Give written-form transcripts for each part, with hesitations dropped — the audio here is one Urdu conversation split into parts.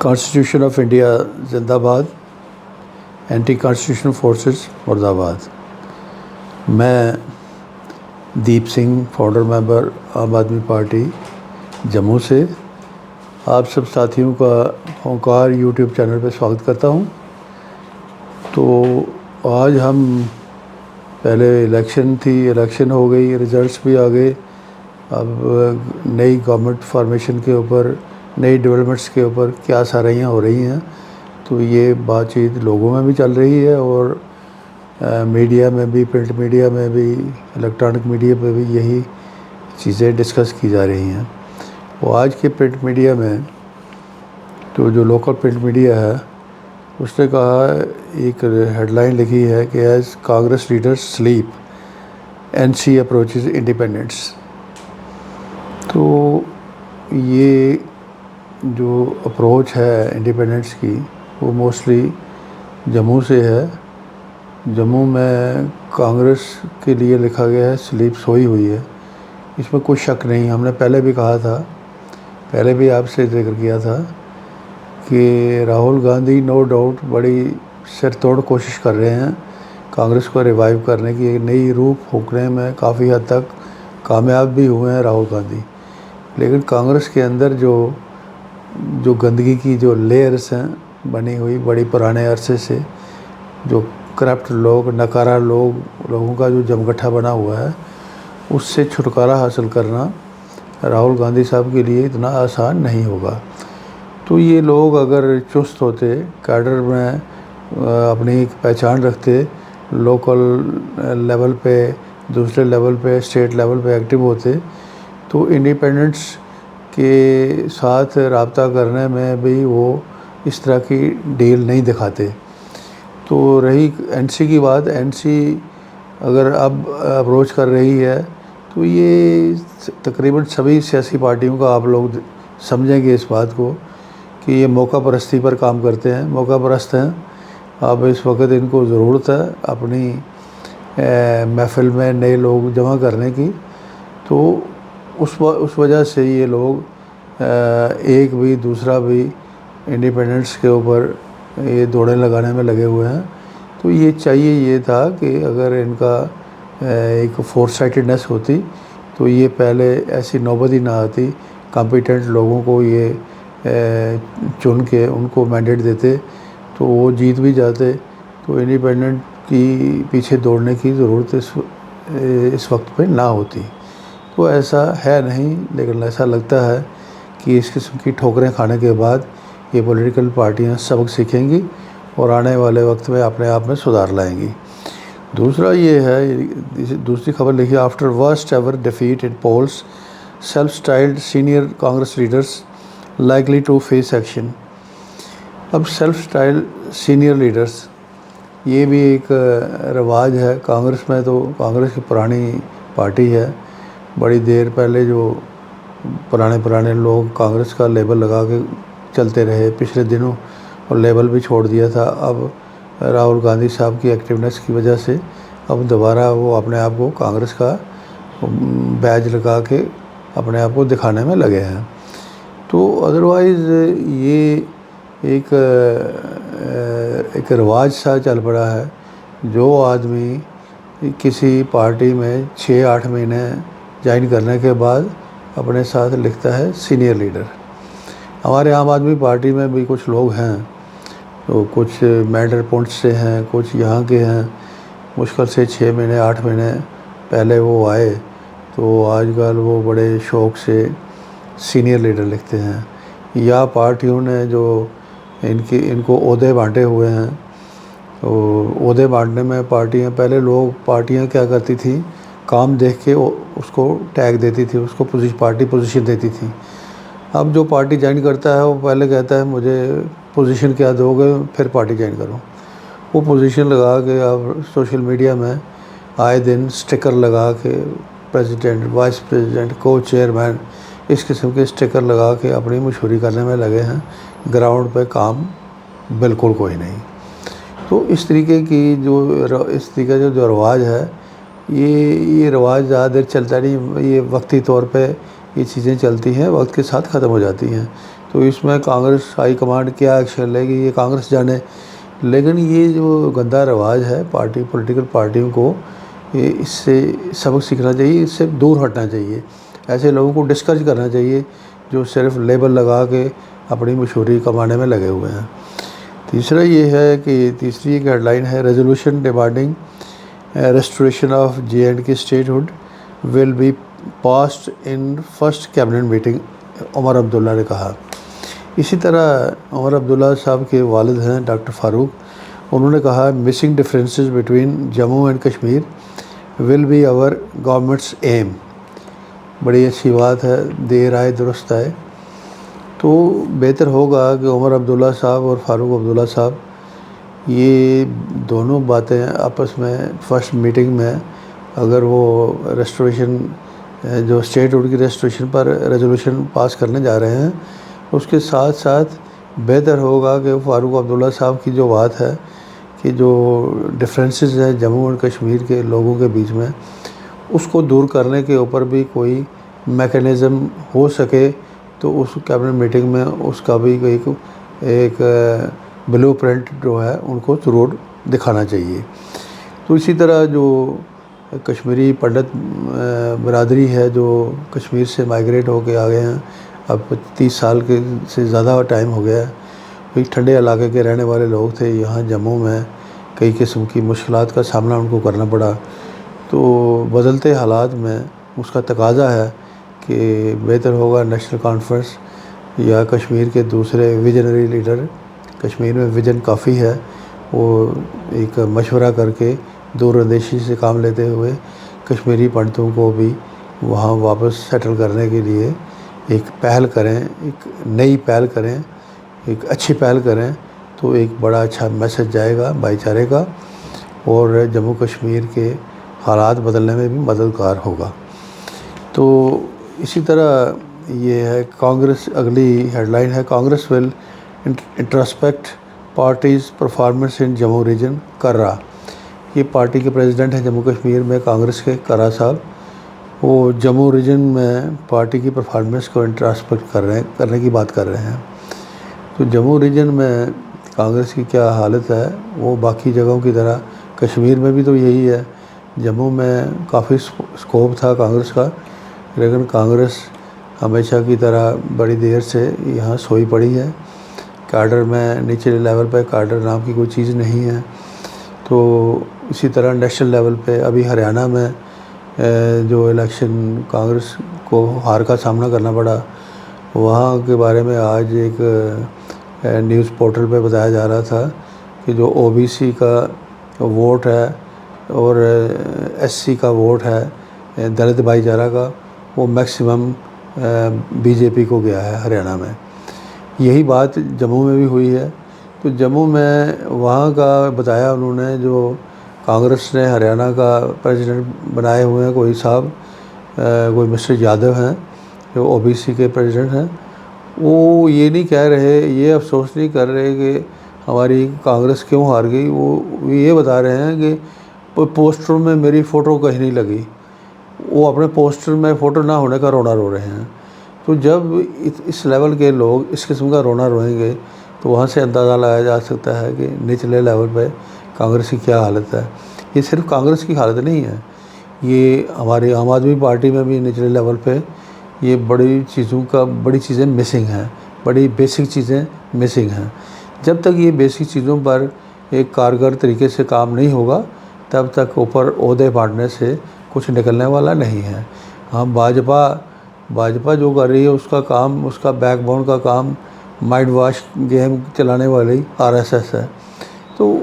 کانسٹیٹیوشن آف انڈیا زندہ باد، اینٹی کانسٹیٹیوشن فورسز مرد آباد۔ میں دیپ سنگھ، فاؤنڈر ممبر عام آدمی پارٹی جموں سے آپ سب ساتھیوں کا ہونکار یوٹیوب چینل پہ سواگت کرتا ہوں۔ تو آج ہم پہلے الیکشن ہو گئی، ریزلٹس بھی آ گئے۔ اب نئی گورنمنٹ فارمیشن کے اوپر، نئی ڈیولپمنٹس کے اوپر کیا سرائیاں ہو رہی ہیں، تو یہ بات چیت لوگوں میں بھی چل رہی ہے اور میڈیا میں بھی، پرنٹ میڈیا میں بھی، الیکٹرانک میڈیا پہ بھی یہی چیزیں ڈسکس کی جا رہی ہیں۔ وہ آج کے پرنٹ میڈیا میں تو جو لوکل پرنٹ میڈیا ہے اس نے کہا، ایک ہیڈ لائن لکھی ہے کہ as Congress leaders slip N C approaches independence. تو یہ جو اپروچ ہے انڈیپینڈنس کی وہ موسٹلی جموں سے ہے۔ جموں میں کانگریس کے لیے لکھا گیا ہے سلیپ سوئی ہوئی ہے، اس میں کوئی شک نہیں۔ ہم نے پہلے بھی کہا تھا، پہلے بھی آپ سے ذکر کیا تھا کہ راہل گاندھی نو ڈاؤٹ بڑی سر توڑ کوشش کر رہے ہیں کانگریس کو ریوائیو کرنے کی، ایک نئی روح پھونکنے میں کافی حد تک کامیاب بھی ہوئے ہیں راہل گاندھی۔ لیکن کانگریس کے اندر جو گندگی کی جو لیئرس ہیں بنی ہوئی بڑی پرانے عرصے سے، جو کرپٹ لوگ، نکارہ لوگوں کا جو جمگٹھا بنا ہوا ہے، اس سے چھٹکارا حاصل کرنا راہل گاندھی صاحب کے لیے اتنا آسان نہیں ہوگا۔ تو یہ لوگ اگر چست ہوتے، کیڈر میں اپنی ایک پہچان رکھتے، لوکل لیول پہ، دوسرے لیول پہ، اسٹیٹ لیول پہ ایکٹیو ہوتے، تو انڈیپینڈنس کے ساتھ رابطہ کرنے میں بھی وہ اس طرح کی ڈیل نہیں دکھاتے۔ تو رہی این سی کی بات، این سی اگر اب اپروچ کر رہی ہے تو یہ تقریباً سبھی سیاسی پارٹیوں کا آپ لوگ سمجھیں گے اس بات کو کہ یہ موقع پرستی پر کام کرتے ہیں، موقع پرست ہیں۔ اب اس وقت ان کو ضرورت ہے اپنی محفل میں نئے لوگ جمع کرنے کی، تو اس وجہ سے یہ لوگ ایک بھی دوسرا بھی انڈیپینڈنس کے اوپر یہ دوڑیں لگانے میں لگے ہوئے ہیں۔ تو یہ چاہیے یہ تھا کہ اگر ان کا ایک فور سائٹڈنس ہوتی تو یہ پہلے ایسی نوبت ہی نہ آتی، کمپیٹنٹ لوگوں کو یہ چن کے ان کو مینڈیٹ دیتے تو وہ جیت بھی جاتے، تو انڈیپینڈنٹ کی پیچھے دوڑنے کی ضرورت اس وقت پہ نہ ہوتی۔ تو ایسا ہے نہیں، لیکن ایسا لگتا ہے کہ اس قسم کی ٹھوکریں کھانے کے بعد یہ پولیٹیکل پارٹیاں سبق سیکھیں گی اور آنے والے وقت میں اپنے آپ میں سدھار لائیں گی۔ دوسرا یہ ہے، دوسری خبر لکھی، after worst ever defeat in polls self styled senior Congress leaders likely to face action. اب سیلف سٹائل سینئر لیڈرز یہ بھی ایک رواج ہے کانگریس میں، تو کانگریس کی پرانی پارٹی ہے، بڑی دیر پہلے جو پرانے لوگ کانگریس کا لیبل لگا کے چلتے رہے، پچھلے دنوں اور لیبل بھی چھوڑ دیا تھا۔ اب راہل گاندھی صاحب کی ایکٹیونیس کی وجہ سے اب دوبارہ وہ اپنے آپ کو کانگریس کا بیج لگا کے اپنے آپ کو دکھانے میں لگے ہیں۔ تو ادروائز یہ ایک رواج سا چل پڑا ہے، جو آدمی کسی پارٹی میں 6-8 مہینے جوائن کرنے کے بعد اپنے ساتھ لکھتا ہے سینئر لیڈر۔ ہمارے عام آدمی پارٹی میں بھی کچھ لوگ ہیں، تو کچھ میڈر پونچھ سے ہیں، کچھ یہاں کے ہیں، مشکل سے 6 مہینے 8 مہینے پہلے وہ آئے، تو آج کل وہ بڑے شوق سے سینئر لیڈر لکھتے ہیں، یا پارٹیوں نے جو ان کو عہدے بانٹے ہوئے ہیں، تو عہدے بانٹنے میں پہلے لوگ پارٹیاں کیا کرتی تھیں، کام دیکھ کے اس کو ٹیگ دیتی تھی، اس کو پارٹی پوزیشن دیتی تھی۔ اب جو پارٹی جوائن کرتا ہے وہ پہلے کہتا ہے مجھے پوزیشن کیا دو گے، پھر پارٹی جوائن کروں۔ وہ پوزیشن لگا کے اب سوشل میڈیا میں آئے دن سٹیکر لگا کے پریزیڈنٹ، وائس پریزیڈنٹ، کو چیئرمین، اس قسم کے سٹیکر لگا کے اپنی مشہوری کرنے میں لگے ہیں، گراؤنڈ پہ کام بالکل کوئی نہیں۔ تو اس طریقے جو رواج ہے، یہ رواج زیادہ دیر چلتا نہیں، یہ وقتی طور پہ یہ چیزیں چلتی ہیں، وقت کے ساتھ ختم ہو جاتی ہیں۔ تو اس میں کانگریس ہائی کمانڈ کیا ایکشن لے گی یہ کانگریس جانے، لیکن یہ جو گندا رواج ہے پولیٹیکل پارٹیوں کو، اس سے سبق سیکھنا چاہیے، اس سے دور ہٹنا چاہیے، ایسے لوگوں کو ڈسکریج کرنا چاہیے جو صرف لیبل لگا کے اپنی مشہوری کمانے میں لگے ہوئے ہیں۔ تیسرا یہ ہے کہ تیسری ایک ہیڈ لائن ہے، resolution demanding restoration of J and K statehood will be passed in first cabinet meeting, Omar Abdullah نے کہا۔ اسی طرح عمر عبداللہ صاحب کے والد ہیں ڈاکٹر فاروق، انہوں نے کہا missing differences between Jammu and Kashmir will be our governments aim. بڑی اچھی بات ہے، دیر آئے درست آئے۔ تو بہتر ہوگا کہ عمر عبداللہ صاحب اور فاروق عبداللہ صاحب یہ دونوں باتیں آپس میں فرسٹ میٹنگ میں، اگر وہ ریسٹوریشن جو اسٹیٹ ہوڈ کی ریسٹوریشن پر ریزولوشن پاس کرنے جا رہے ہیں، اس کے ساتھ ساتھ بہتر ہوگا کہ فاروق عبداللہ صاحب کی جو بات ہے کہ جو ڈفرینسز ہیں جموں اور کشمیر کے لوگوں کے بیچ میں، اس کو دور کرنے کے اوپر بھی کوئی میکینزم ہو سکے تو اس کیبنٹ میٹنگ میں اس کا بھی ایک بلو پرنٹ جو ہے ان کو ضرور دکھانا چاہیے۔ تو اسی طرح جو کشمیری پنڈت برادری ہے جو کشمیر سے مائیگریٹ ہو کے آ گئے ہیں، اب 30 سال کے سے زیادہ ٹائم ہو گیا ہے، ایک ٹھنڈے علاقے کے رہنے والے لوگ تھے، یہاں جموں میں کئی قسم کی مشکلات کا سامنا ان کو کرنا پڑا۔ تو بدلتے حالات میں اس کا تقاضا ہے کہ بہتر ہوگا نیشنل کانفرنس یا کشمیر کے دوسرے ویژنری لیڈر، کشمیر میں ویژن کافی ہے، وہ ایک مشورہ کر کے دور اندیشی سے کام لیتے ہوئے کشمیری پنڈتوں کو بھی وہاں واپس سیٹل کرنے کے لیے ایک پہل کریں، ایک نئی پہل کریں، ایک اچھی پہل کریں، تو ایک بڑا اچھا میسج جائے گا بھائی چارے کا، اور جموں کشمیر کے حالات بدلنے میں بھی مددگار ہوگا۔ تو اسی طرح یہ ہے کانگریس، اگلی ہیڈ لائن ہے کانگریس ول انٹرسپیکٹ پارٹیز پرفارمنس ان جموں ریجن، کرا۔ یہ پارٹی کے پریزیڈنٹ ہیں جموں کشمیر میں کانگریس کے، کرا صاحب، وہ جموں ریجن میں پارٹی کی پرفارمنس کو انٹرسپیکٹ کرنے کی بات کر رہے ہیں۔ تو جموں ریجن میں کانگریس کی کیا حالت ہے، وہ باقی جگہوں کی طرح کشمیر میں بھی تو یہی ہے۔ جموں میں کافی اسکوپ تھا کانگریس کا، لیکن کانگریس ہمیشہ کی طرح بڑی دیر سے یہاں سوئی پڑی ہے، کیڈر میں نیچے لیول پہ کیڈر نام کی کوئی چیز نہیں ہے۔ تو اسی طرح نیشنل لیول پہ ابھی ہریانہ میں جو الیکشن کانگریس کو ہار کا سامنا کرنا پڑا، وہاں کے بارے میں آج ایک نیوز پورٹل پہ بتایا جا رہا تھا کہ جو او بی سی کا ووٹ ہے اور ایس سی کا ووٹ ہے دلت بھائی چارہ کا، وہ میکسیمم بی جے پی کو گیا ہے ہریانہ میں۔ یہی بات جموں میں بھی ہوئی ہے۔ تو جموں میں وہاں کا بتایا انہوں نے، جو کانگریس نے ہریانہ کا پریزیڈنٹ بنائے ہوئے ہیں کوئی صاحب، کوئی مسٹر یادو ہیں جو او بی سی کے پریزیڈنٹ ہیں، وہ یہ نہیں کہہ رہے، یہ افسوس نہیں کر رہے کہ ہماری کانگریس کیوں ہار گئی، وہ یہ بتا رہے ہیں کہ پوسٹر میں میری فوٹو کہیں نہیں لگی، وہ اپنے پوسٹر میں فوٹو نہ ہونے کا رونا رو رہے ہیں۔ تو جب اس لیول کے لوگ اس قسم کا رونا روئیں گے تو وہاں سے اندازہ لگایا جا سکتا ہے کہ نچلے لیول پہ کانگریس کی کیا حالت ہے۔ یہ صرف کانگریس کی حالت نہیں ہے، یہ ہماری عام آدمی پارٹی میں بھی نچلے لیول پہ یہ بڑی چیزیں مسنگ ہیں، بڑی بیسک چیزیں مسنگ ہیں۔ جب تک یہ بیسک چیزوں پر ایک کارگر طریقے سے کام نہیں ہوگا تب تک اوپر عہدے بانٹنے سے کچھ نکلنے والا نہیں ہے۔ ہاں، بھاجپا جو کر رہی ہے اس کا کام، اس کا بیک بون کا کام مائنڈ واش گیم چلانے والی آر ایس ایس ہے۔ تو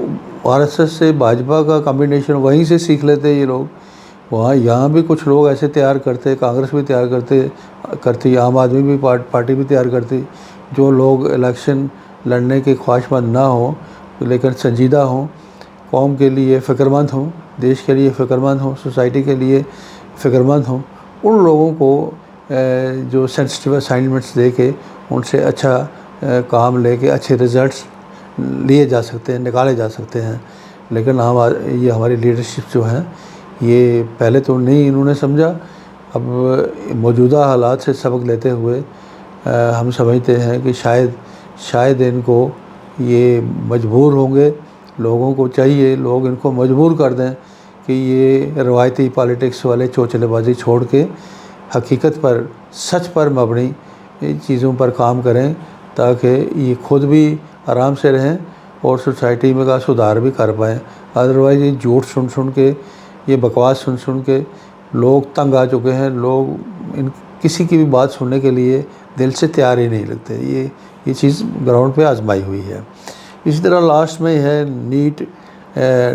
آر ایس ایس سے بھاجپا کا کمبینیشن وہیں سے سیکھ لیتے یہ لوگ، یہاں بھی کچھ لوگ ایسے تیار کرتے، کانگریس بھی تیار کرتی، عام آدمی بھی پارٹی بھی تیار کرتی، جو لوگ الیکشن لڑنے کے خواہش مند نہ ہوں لیکن سنجیدہ ہوں، قوم کے لیے فکر مند ہوں، دیش کے لیے فکر مند ہوں، سوسائٹی کے لیے فکر مند ہوں، ان لوگوں کو جو سینسٹیو اسائنمنٹس دے کے ان سے اچھا کام لے کے اچھے ریزلٹس لیے جا سکتے ہیں، نکالے جا سکتے ہیں۔ لیکن یہ ہماری لیڈرشپ جو ہیں یہ پہلے تو نہیں انہوں نے سمجھا، اب موجودہ حالات سے سبق لیتے ہوئے ہم سمجھتے ہیں کہ شاید ان کو یہ مجبور ہوں گے، لوگوں کو چاہیے لوگ ان کو مجبور کر دیں کہ یہ روایتی پالیٹکس والے چوچلے بازی چھوڑ کے حقیقت پر، سچ پر مبنی چیزوں پر کام کریں، تاکہ یہ خود بھی آرام سے رہیں اور سوسائٹی میں کا سدھار بھی کر پائیں۔ ادروائز یہ جھوٹ سن کے، یہ بکواس سن کے لوگ تنگ آ چکے ہیں، لوگ کسی کی بھی بات سننے کے لیے دل سے تیار ہی نہیں لگتے۔ یہ چیز گراؤنڈ پہ آزمائی ہوئی ہے۔ اسی طرح لاسٹ میں ہے net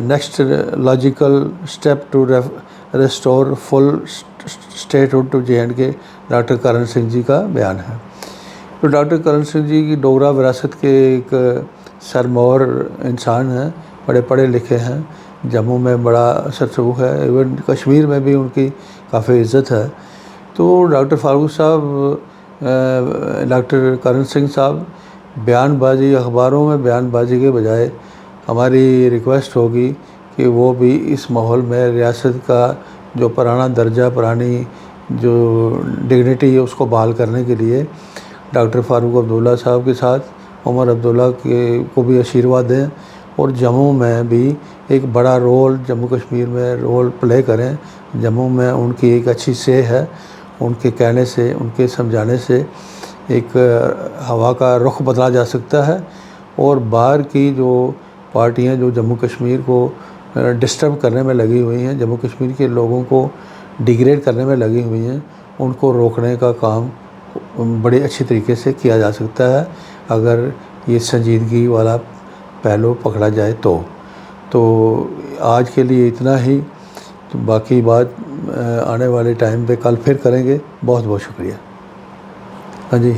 next logical step to restore full statehood to JNK، doctor Karan Singh جی کا بیان ہے۔ تو ڈاکٹر کرن سنگھ جی کی ڈوگرا وراثت کے ایک سرمور انسان ہیں، بڑے پڑھے لکھے ہیں، جموں میں بڑا اثر رسوخ ہے، ایون کشمیر میں بھی ان کی کافی عزت ہے۔ تو ڈاکٹر فاروق صاحب، ڈاکٹر کرن سنگھ صاحب بیان بازی، اخباروں میں بیان بازی کے بجائے ہماری ریکویسٹ ہوگی کہ وہ بھی اس ماحول میں ریاست کا جو پرانا درجہ، پرانی جو ڈگنیٹی ہے اس کو بحال کرنے کے لیے ڈاکٹر فاروق عبداللہ صاحب کے ساتھ عمر عبداللہ کو بھی آشیرواد دیں، اور جموں میں بھی ایک بڑا رول، جموں کشمیر میں رول پلے کریں۔ جموں میں ان کی ایک اچھی سے ہے، ان کے کہنے سے، ان کے سمجھانے سے ایک ہوا کا رخ بدلا جا سکتا ہے، اور باہر کی جو پارٹیاں جو جموں کشمیر کو ڈسٹرب کرنے میں لگی ہوئی ہیں، جموں کشمیر کے لوگوں کو ڈیگریڈ کرنے میں لگی ہوئی ہیں، ان کو روکنے کا کام بڑے اچھی طریقے سے کیا جا سکتا ہے، اگر یہ سنجیدگی والا پہلو پکڑا جائے تو آج کے لیے اتنا ہی، تو باقی بات آنے والے ٹائم پہ کل پھر کریں گے۔ بہت بہت شکریہ۔ ہاں جی۔